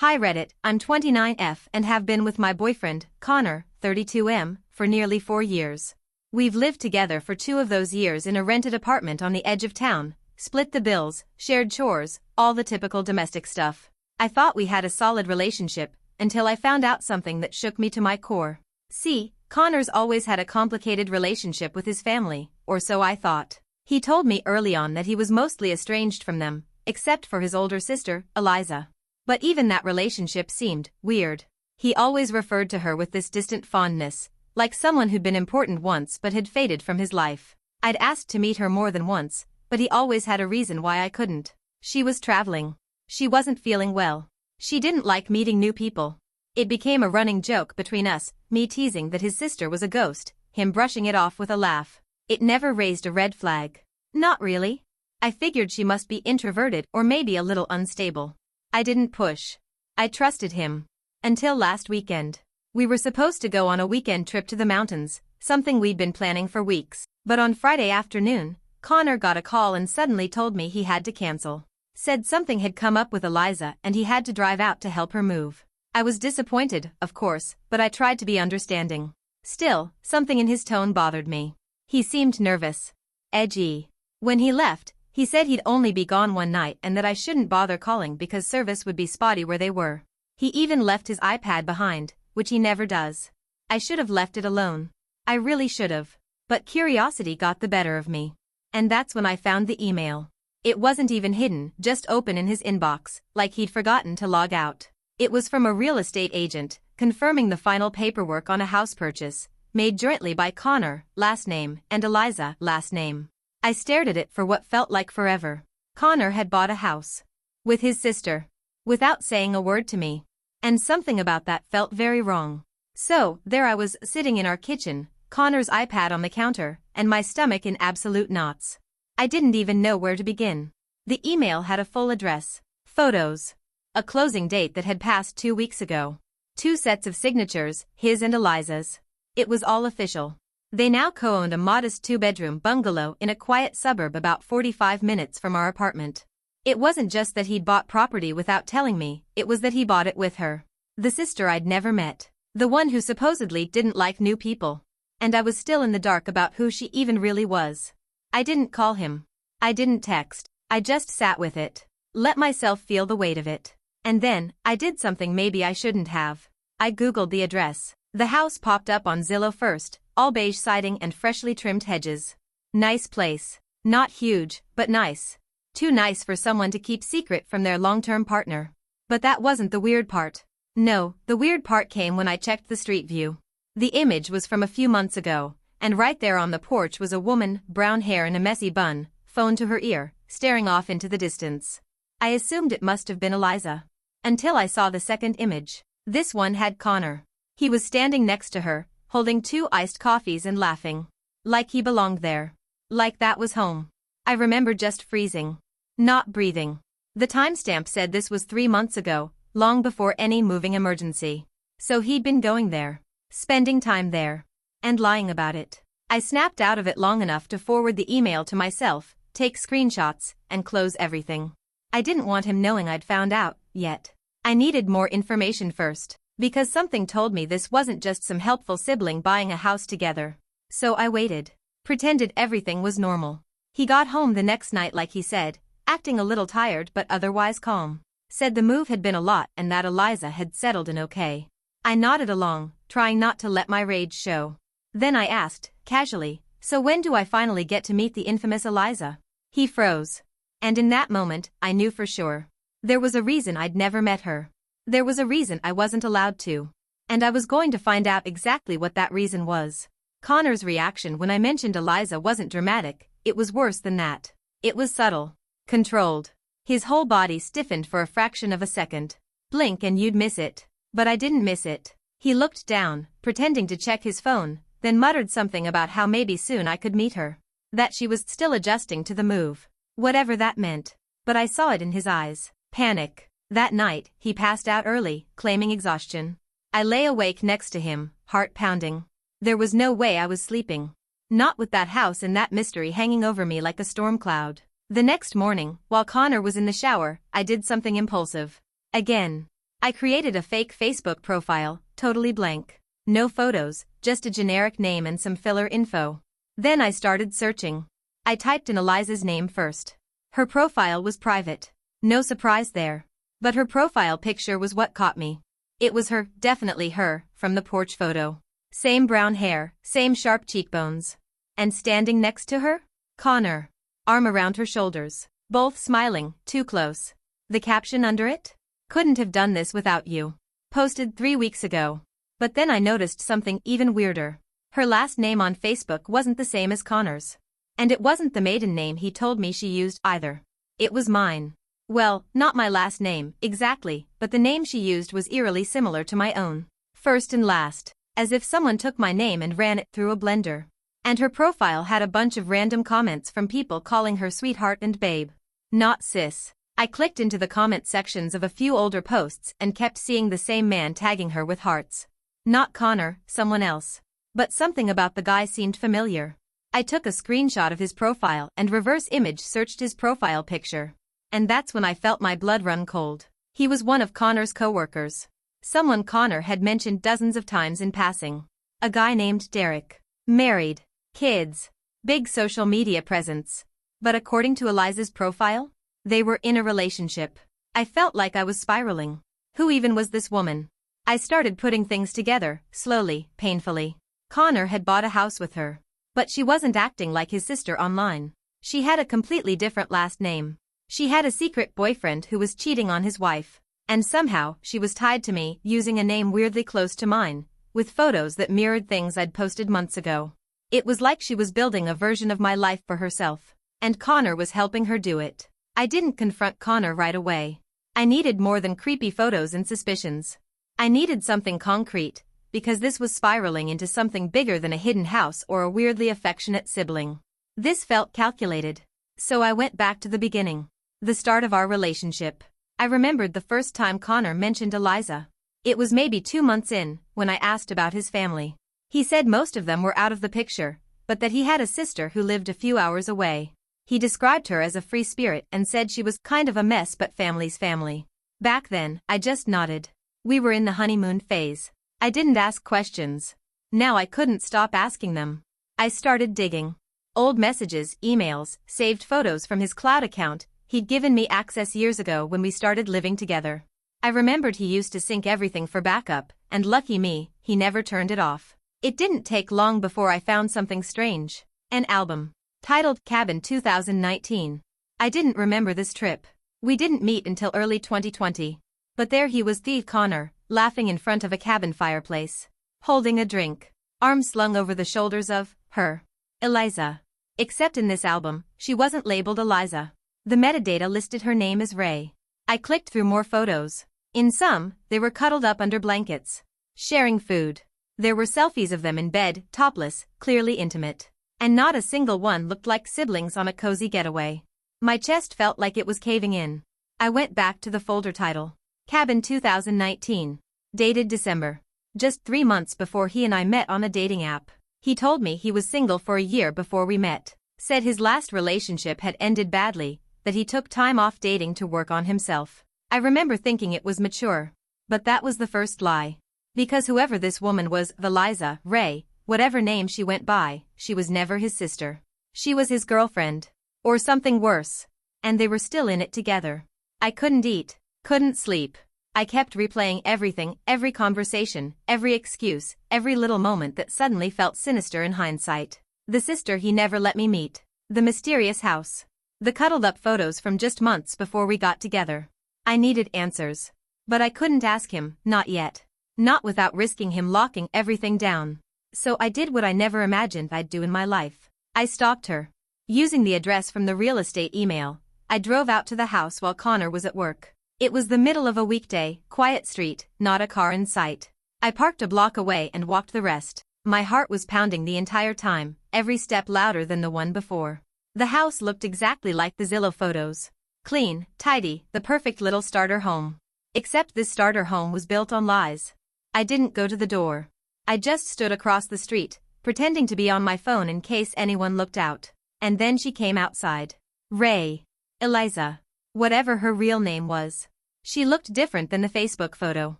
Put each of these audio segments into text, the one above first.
Hi Reddit, I'm 29F and have been with my boyfriend, Connor, 32M, for nearly 4 years. We've lived together for 2 of those years in a rented apartment on the edge of town, split the bills, shared chores, all the typical domestic stuff. I thought we had a solid relationship, until I found out something that shook me to my core. See, Connor's always had a complicated relationship with his family, or so I thought. He told me early on that he was mostly estranged from them, except for his older sister, Eliza. But even that relationship seemed weird. He always referred to her with this distant fondness, like someone who'd been important once but had faded from his life. I'd asked to meet her more than once, but he always had a reason why I couldn't. She was traveling. She wasn't feeling well. She didn't like meeting new people. It became a running joke between us, me teasing that his sister was a ghost, him brushing it off with a laugh. It never raised a red flag. Not really. I figured she must be introverted or maybe a little unstable. I didn't push. I trusted him. Until last weekend. We were supposed to go on a weekend trip to the mountains, something we'd been planning for weeks. But on Friday afternoon, Connor got a call and suddenly told me he had to cancel. Said something had come up with Eliza and he had to drive out to help her move. I was disappointed, of course, but I tried to be understanding. Still, something in his tone bothered me. He seemed nervous. Edgy. When he left, he said he'd only be gone one night and that I shouldn't bother calling because service would be spotty where they were. He even left his iPad behind, which he never does. I should have left it alone. I really should have. But curiosity got the better of me. And that's when I found the email. It wasn't even hidden, just open in his inbox, like he'd forgotten to log out. It was from a real estate agent, confirming the final paperwork on a house purchase, made jointly by Connor, last name, and Eliza, last name. I stared at it for what felt like forever. Connor had bought a house. With his sister. Without saying a word to me. And something about that felt very wrong. So, there I was, sitting in our kitchen, Connor's iPad on the counter, and my stomach in absolute knots. I didn't even know where to begin. The email had a full address, photos, a closing date that had passed 2 weeks ago, 2 sets of signatures, his and Eliza's. It was all official. They now co-owned a modest 2-bedroom bungalow in a quiet suburb about 45 minutes from our apartment. It wasn't just that he'd bought property without telling me, it was that he bought it with her. The sister I'd never met. The one who supposedly didn't like new people. And I was still in the dark about who she even really was. I didn't call him. I didn't text. I just sat with it. Let myself feel the weight of it. And then, I did something maybe I shouldn't have. I googled the address. The house popped up on Zillow first, all beige siding and freshly trimmed hedges. Nice place. Not huge, but nice. Too nice for someone to keep secret from their long-term partner. But that wasn't the weird part. No, the weird part came when I checked the street view. The image was from a few months ago, and right there on the porch was a woman, brown hair in a messy bun, phone to her ear, staring off into the distance. I assumed it must have been Eliza. Until I saw the second image. This one had Connor. He was standing next to her, holding 2 iced coffees and laughing. Like he belonged there. Like that was home. I remember just freezing. Not breathing. The timestamp said this was 3 months ago, long before any moving emergency. So he'd been going there. Spending time there. And lying about it. I snapped out of it long enough to forward the email to myself, take screenshots, and close everything. I didn't want him knowing I'd found out, yet. I needed more information first. Because something told me this wasn't just some helpful sibling buying a house together. So I waited. Pretended everything was normal. He got home the next night like he said, acting a little tired but otherwise calm. Said the move had been a lot and that Eliza had settled in okay. I nodded along, trying not to let my rage show. Then I asked, casually, so when do I finally get to meet the infamous Eliza? He froze. And in that moment, I knew for sure. There was a reason I'd never met her. There was a reason I wasn't allowed to. And I was going to find out exactly what that reason was. Connor's reaction when I mentioned Eliza wasn't dramatic, it was worse than that. It was subtle. Controlled. His whole body stiffened for a fraction of a second. Blink and you'd miss it. But I didn't miss it. He looked down, pretending to check his phone, then muttered something about how maybe soon I could meet her. That she was still adjusting to the move. Whatever that meant. But I saw it in his eyes. Panic. That night, he passed out early, claiming exhaustion. I lay awake next to him, heart pounding. There was no way I was sleeping. Not with that house and that mystery hanging over me like a storm cloud. The next morning, while Connor was in the shower, I did something impulsive. Again. I created a fake Facebook profile, totally blank. No photos, just a generic name and some filler info. Then I started searching. I typed in Eliza's name first. Her profile was private. No surprise there. But her profile picture was what caught me. It was her, definitely her, from the porch photo. Same brown hair, same sharp cheekbones. And standing next to her? Connor. Arm around her shoulders. Both smiling, too close. The caption under it? Couldn't have done this without you. Posted 3 weeks ago. But then I noticed something even weirder. Her last name on Facebook wasn't the same as Connor's. And it wasn't the maiden name he told me she used either. It was mine. Well, not my last name, exactly, but the name she used was eerily similar to my own. First and last. As if someone took my name and ran it through a blender. And her profile had a bunch of random comments from people calling her sweetheart and babe. Not sis. I clicked into the comment sections of a few older posts and kept seeing the same man tagging her with hearts. Not Connor, someone else. But something about the guy seemed familiar. I took a screenshot of his profile and reverse image searched his profile picture. And that's when I felt my blood run cold. He was one of Connor's co-workers. Someone Connor had mentioned dozens of times in passing. A guy named Derek. Married. Kids. Big social media presence. But according to Eliza's profile, they were in a relationship. I felt like I was spiraling. Who even was this woman? I started putting things together, slowly, painfully. Connor had bought a house with her. But she wasn't acting like his sister online. She had a completely different last name. She had a secret boyfriend who was cheating on his wife. And somehow, she was tied to me, using a name weirdly close to mine, with photos that mirrored things I'd posted months ago. It was like she was building a version of my life for herself. And Connor was helping her do it. I didn't confront Connor right away. I needed more than creepy photos and suspicions. I needed something concrete, because this was spiraling into something bigger than a hidden house or a weirdly affectionate sibling. This felt calculated. So I went back to the beginning. The start of our relationship. I remembered the first time Connor mentioned Eliza. It was maybe 2 months in, when I asked about his family. He said most of them were out of the picture, but that he had a sister who lived a few hours away. He described her as a free spirit and said she was kind of a mess but family's family. Back then, I just nodded. We were in the honeymoon phase. I didn't ask questions. Now I couldn't stop asking them. I started digging. Old messages, emails, saved photos from his cloud account. He'd given me access years ago when we started living together. I remembered he used to sync everything for backup, and lucky me, he never turned it off. It didn't take long before I found something strange. An album. Titled Cabin 2019. I didn't remember this trip. We didn't meet until early 2020. But there he was, the Connor, laughing in front of a cabin fireplace. Holding a drink. Arms slung over the shoulders of her. Eliza. Except in this album, she wasn't labeled Eliza. The metadata listed her name as Ray. I clicked through more photos. In some, they were cuddled up under blankets. Sharing food. There were selfies of them in bed, topless, clearly intimate. And not a single one looked like siblings on a cozy getaway. My chest felt like it was caving in. I went back to the folder title. Cabin 2019. Dated December. Just 3 months before he and I met on a dating app. He told me he was single for a year before we met. Said his last relationship had ended badly, that he took time off dating to work on himself. I remember thinking it was mature. But that was the first lie. Because whoever this woman was, Eliza, Ray, whatever name she went by, she was never his sister. She was his girlfriend. Or something worse. And they were still in it together. I couldn't eat, couldn't sleep. I kept replaying everything, every conversation, every excuse, every little moment that suddenly felt sinister in hindsight. The sister he never let me meet. The mysterious house. The cuddled-up photos from just months before we got together. I needed answers. But I couldn't ask him, not yet. Not without risking him locking everything down. So I did what I never imagined I'd do in my life. I stalked her. Using the address from the real estate email, I drove out to the house while Connor was at work. It was the middle of a weekday, quiet street, not a car in sight. I parked a block away and walked the rest. My heart was pounding the entire time, every step louder than the one before. The house looked exactly like the Zillow photos. Clean, tidy, the perfect little starter home. Except this starter home was built on lies. I didn't go to the door. I just stood across the street, pretending to be on my phone in case anyone looked out. And then she came outside. Ray. Eliza. Whatever her real name was. She looked different than the Facebook photo.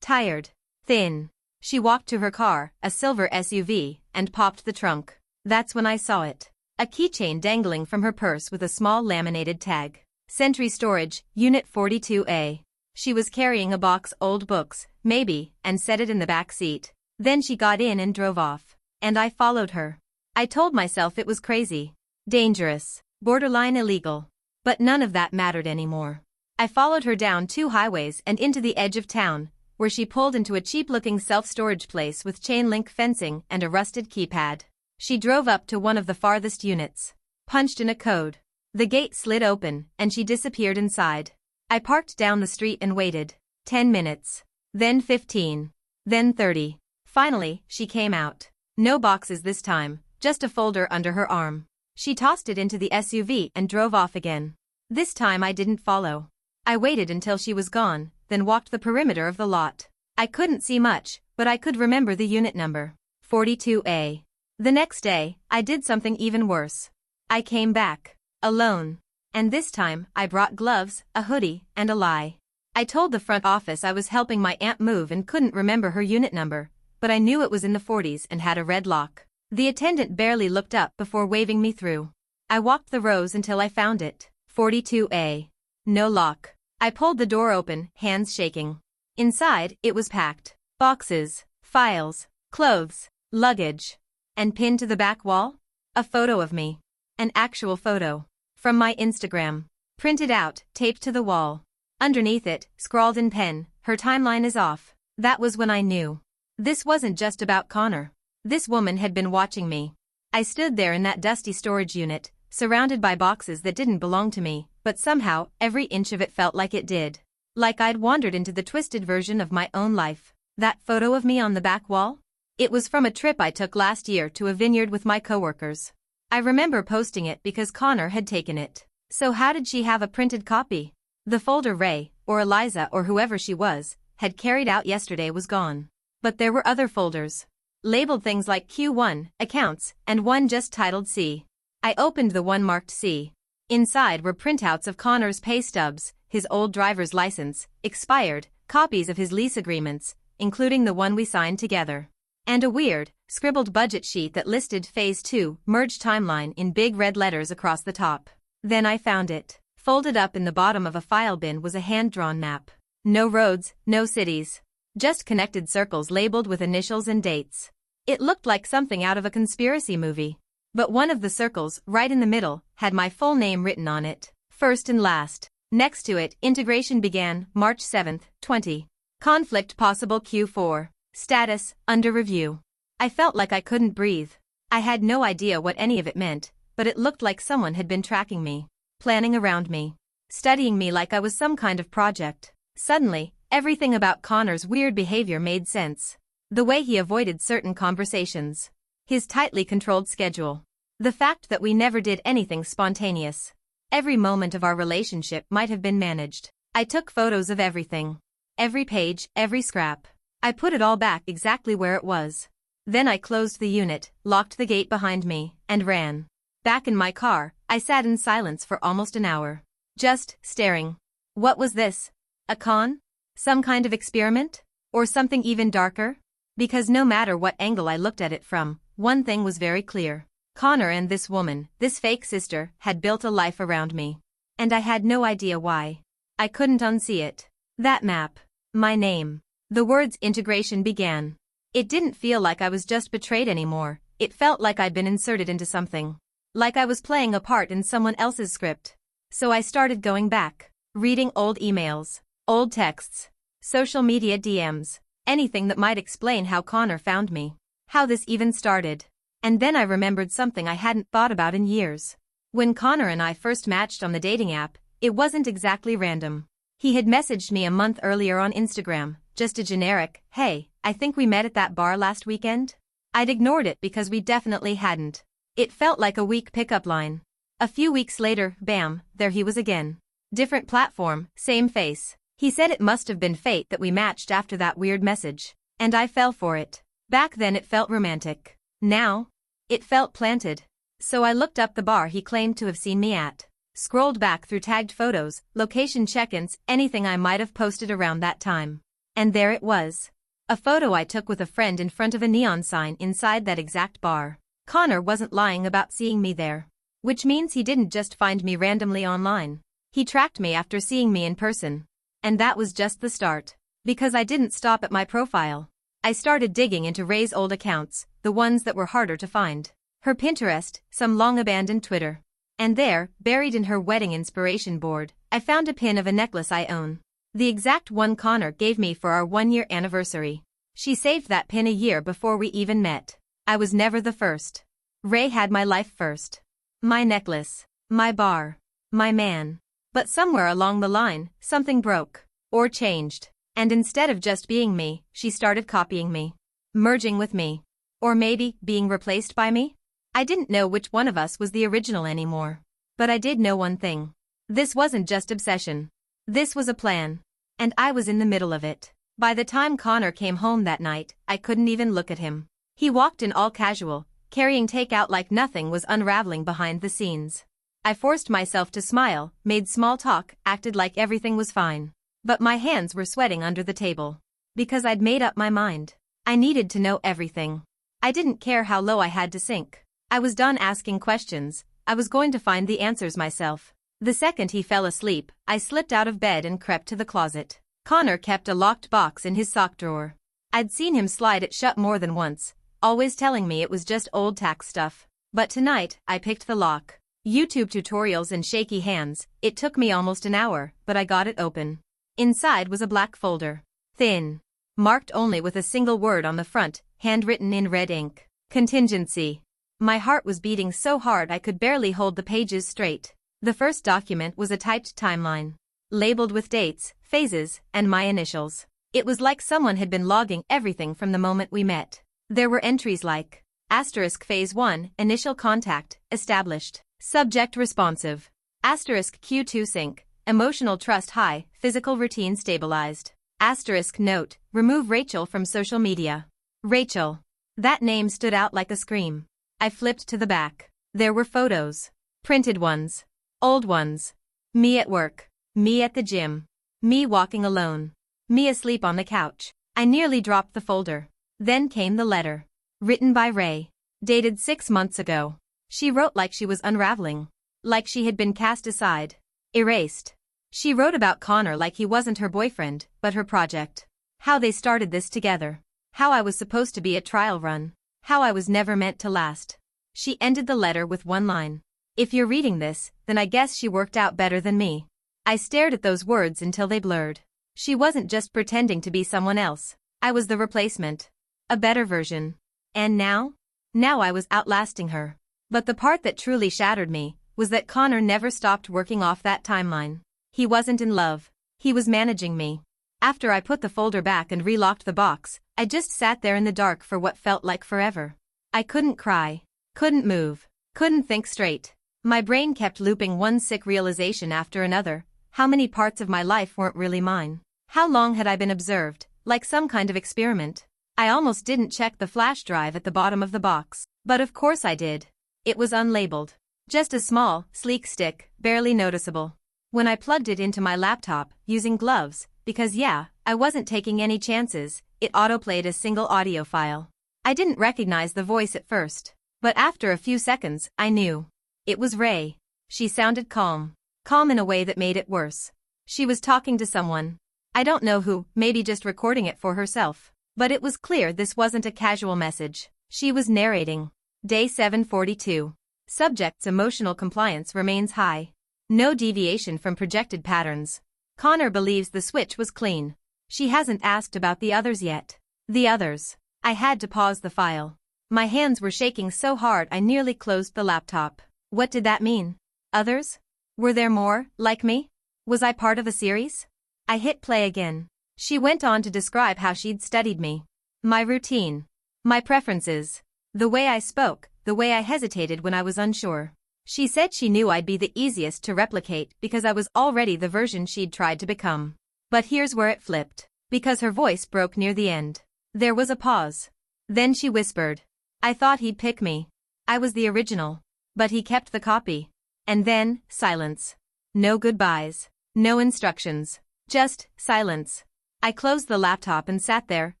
Tired. Thin. She walked to her car, a silver SUV, and popped the trunk. That's when I saw it. A keychain dangling from her purse with a small laminated tag. Sentry Storage, Unit 42A. She was carrying a box old books, maybe, and set it in the back seat. Then she got in and drove off. And I followed her. I told myself it was crazy. Dangerous. Borderline illegal. But none of that mattered anymore. I followed her down 2 highways and into the edge of town, where she pulled into a cheap-looking self-storage place with chain-link fencing and a rusted keypad. She drove up to one of the farthest units. Punched in a code. The gate slid open, and she disappeared inside. I parked down the street and waited. 10 minutes. Then 15. Then 30. Finally, she came out. No boxes this time, just a folder under her arm. She tossed it into the SUV and drove off again. This time I didn't follow. I waited until she was gone, then walked the perimeter of the lot. I couldn't see much, but I could remember the unit number. 42A. The next day, I did something even worse. I came back. Alone. And this time, I brought gloves, a hoodie, and a lie. I told the front office I was helping my aunt move and couldn't remember her unit number, but I knew it was in the 40s and had a red lock. The attendant barely looked up before waving me through. I walked the rows until I found it. 42A. No lock. I pulled the door open, hands shaking. Inside, it was packed. Boxes, files, clothes, luggage. And pinned to the back wall? A photo of me. An actual photo. From my Instagram. Printed out, taped to the wall. Underneath it, scrawled in pen, "Her timeline is off." That was when I knew. This wasn't just about Connor. This woman had been watching me. I stood there in that dusty storage unit, surrounded by boxes that didn't belong to me, but somehow, every inch of it felt like it did. Like I'd wandered into the twisted version of my own life. That photo of me on the back wall? It was from a trip I took last year to a vineyard with my coworkers. I remember posting it because Connor had taken it. So how did she have a printed copy? The folder Ray, or Eliza or whoever she was, had carried out yesterday was gone. But there were other folders. Labeled things like Q1, accounts, and one just titled C. I opened the one marked C. Inside were printouts of Connor's pay stubs, his old driver's license, expired, copies of his lease agreements, including the one we signed together. And a weird, scribbled budget sheet that listed Phase 2, merge timeline in big red letters across the top. Then I found it. Folded up in the bottom of a file bin was a hand-drawn map. No roads, no cities. Just connected circles labeled with initials and dates. It looked like something out of a conspiracy movie. But one of the circles, right in the middle, had my full name written on it, first and last. Next to it, integration began, March 7, 20. Conflict possible Q4. Status, under review. I felt like I couldn't breathe. I had no idea what any of it meant, but it looked like someone had been tracking me, planning around me, studying me like I was some kind of project. Suddenly, everything about Connor's weird behavior made sense. The way he avoided certain conversations. His tightly controlled schedule. The fact that we never did anything spontaneous. Every moment of our relationship might have been managed. I took photos of everything. Every page, every scrap. I put it all back exactly where it was. Then I closed the unit, locked the gate behind me, and ran. Back in my car, I sat in silence for almost an hour. Just staring. What was this? A con? Some kind of experiment? Or something even darker? Because no matter what angle I looked at it from, one thing was very clear. Connor and this woman, this fake sister, had built a life around me. And I had no idea why. I couldn't unsee it. That map. My name. The words integration began. It didn't feel like I was just betrayed anymore, it felt like I'd been inserted into something. Like I was playing a part in someone else's script. So I started going back. Reading old emails. Old texts. Social media DMs. Anything that might explain how Connor found me. How this even started. And then I remembered something I hadn't thought about in years. When Connor and I first matched on the dating app, it wasn't exactly random. He had messaged me a month earlier on Instagram, just a generic, "Hey, I think we met at that bar last weekend?" I'd ignored it because we definitely hadn't. It felt like a weak pickup line. A few weeks later, bam, there he was again. Different platform, same face. He said it must have been fate that we matched after that weird message. And I fell for it. Back then it felt romantic. Now, it felt planted. So I looked up the bar he claimed to have seen me at. Scrolled back through tagged photos, location check-ins, anything I might have posted around that time. And there it was. A photo I took with a friend in front of a neon sign inside that exact bar. Connor wasn't lying about seeing me there. Which means he didn't just find me randomly online. He tracked me after seeing me in person. And that was just the start. Because I didn't stop at my profile. I started digging into Ray's old accounts, the ones that were harder to find. Her Pinterest, some long-abandoned Twitter. And there, buried in her wedding inspiration board, I found a pin of a necklace I own. The exact one Connor gave me for our 1-year anniversary. She saved that pin a year before we even met. I was never the first. Ray had my life first. My necklace. My bar. My man. But somewhere along the line, something broke. Or changed. And instead of just being me, she started copying me. Merging with me. Or maybe, being replaced by me? I didn't know which one of us was the original anymore. But I did know one thing. This wasn't just obsession. This was a plan. And I was in the middle of it. By the time Connor came home that night, I couldn't even look at him. He walked in all casual, carrying takeout like nothing was unraveling behind the scenes. I forced myself to smile, made small talk, acted like everything was fine. But my hands were sweating under the table. Because I'd made up my mind. I needed to know everything. I didn't care how low I had to sink. I was done asking questions. I was going to find the answers myself. The second he fell asleep, I slipped out of bed and crept to the closet. Connor kept a locked box in his sock drawer. I'd seen him slide it shut more than once, always telling me it was just old tax stuff. But tonight, I picked the lock. YouTube tutorials and shaky hands, it took me almost an hour, but I got it open. Inside was a black folder. Thin. Marked only with a single word on the front, handwritten in red ink. Contingency. My heart was beating so hard I could barely hold the pages straight. The first document was a typed timeline. Labeled with dates, phases, and my initials. It was like someone had been logging everything from the moment we met. There were entries like, asterisk phase 1, initial contact, established. Subject responsive. Asterisk Q2 sync. Emotional trust high, physical routine stabilized. Asterisk note, remove Rachel from social media. Rachel. That name stood out like a scream. I flipped to the back. There were photos. Printed ones. Old ones. Me at work. Me at the gym. Me walking alone. Me asleep on the couch. I nearly dropped the folder. Then came the letter. Written by Ray. Dated 6 months ago. She wrote like she was unraveling. Like she had been cast aside. Erased. She wrote about Connor like he wasn't her boyfriend, but her project. How they started this together. How I was supposed to be a trial run. How I was never meant to last. She ended the letter with one line. If you're reading this, then I guess she worked out better than me. I stared at those words until they blurred. She wasn't just pretending to be someone else. I was the replacement. A better version. And now? Now I was outlasting her. But the part that truly shattered me was that Connor never stopped working off that timeline. He wasn't in love. He was managing me. After I put the folder back and relocked the box, I just sat there in the dark for what felt like forever. I couldn't cry. Couldn't move. Couldn't think straight. My brain kept looping one sick realization after another. How many parts of my life weren't really mine? How long had I been observed, like some kind of experiment? I almost didn't check the flash drive at the bottom of the box. But of course I did. It was unlabeled. Just a small, sleek stick, barely noticeable. When I plugged it into my laptop, using gloves, because I wasn't taking any chances, it autoplayed a single audio file. I didn't recognize the voice at first. But after a few seconds, I knew. It was Ray. She sounded calm. Calm in a way that made it worse. She was talking to someone. I don't know who, maybe just recording it for herself. But it was clear this wasn't a casual message. She was narrating. Day 742. Subject's emotional compliance remains high. No deviation from projected patterns. Connor believes the switch was clean. She hasn't asked about the others yet. The others. I had to pause the file. My hands were shaking so hard I nearly closed the laptop. What did that mean? Others? Were there more, like me? Was I part of a series? I hit play again. She went on to describe how she'd studied me. My routine. My preferences. The way I spoke, the way I hesitated when I was unsure. She said she knew I'd be the easiest to replicate because I was already the version she'd tried to become. But here's where it flipped. Because her voice broke near the end. There was a pause. Then she whispered. I thought he'd pick me. I was the original. But he kept the copy. And then, silence. No goodbyes. No instructions. Just silence. I closed the laptop and sat there,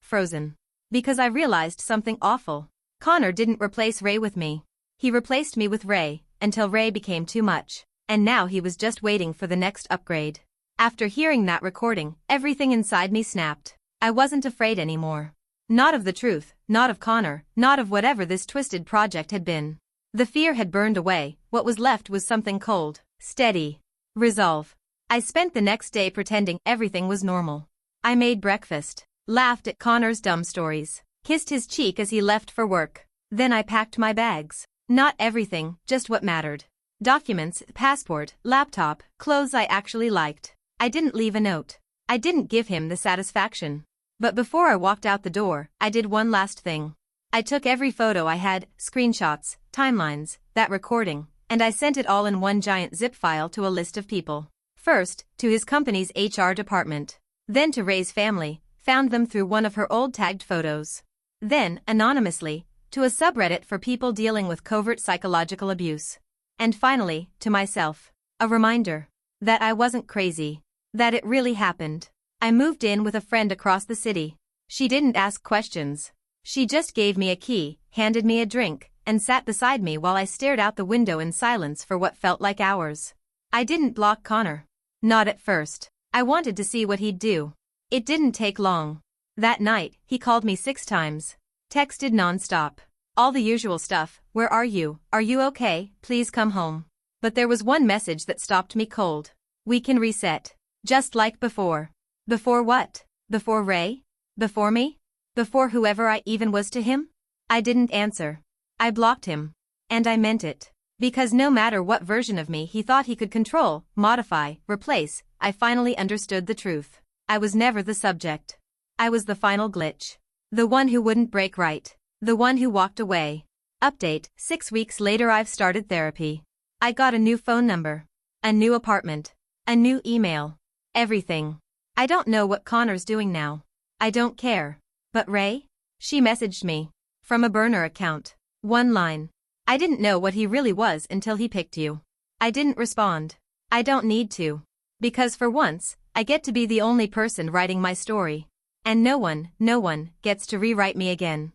frozen. Because I realized something awful. Connor didn't replace Ray with me. He replaced me with Ray, until Ray became too much. And now he was just waiting for the next upgrade. After hearing that recording, everything inside me snapped. I wasn't afraid anymore. Not of the truth, not of Connor, not of whatever this twisted project had been. The fear had burned away, what was left was something cold, steady. Resolve. I spent the next day pretending everything was normal. I made breakfast, laughed at Connor's dumb stories, kissed his cheek as he left for work. Then I packed my bags. Not everything, just what mattered. Documents, passport, laptop, clothes I actually liked. I didn't leave a note. I didn't give him the satisfaction. But before I walked out the door, I did one last thing. I took every photo I had, screenshots, timelines, that recording, and I sent it all in one giant zip file to a list of people. First, to his company's HR department. Then to Ray's family, found them through one of her old tagged photos. Then, anonymously, to a subreddit for people dealing with covert psychological abuse. And finally, to myself. A reminder that I wasn't crazy. That it really happened. I moved in with a friend across the city. She didn't ask questions. She just gave me a key, handed me a drink, and sat beside me while I stared out the window in silence for what felt like hours. I didn't block Connor. Not at first. I wanted to see what he'd do. It didn't take long. That night, he called me 6 times. Texted non-stop. All the usual stuff, where are you? Are you okay? Please come home. But there was one message that stopped me cold. We can reset. Just like before. Before what? Before Ray? Before me? Before whoever I even was to him? I didn't answer. I blocked him. And I meant it. Because no matter what version of me he thought he could control, modify, replace, I finally understood the truth. I was never the subject. I was the final glitch. The one who wouldn't break right. The one who walked away. Update, 6 weeks later I've started therapy. I got a new phone number. A new apartment. A new email. Everything. I don't know what Connor's doing now. I don't care. But Ray? She messaged me. From a burner account. One line. I didn't know what he really was until he picked you. I didn't respond. I don't need to. Because for once, I get to be the only person writing my story. And no one gets to rewrite me again.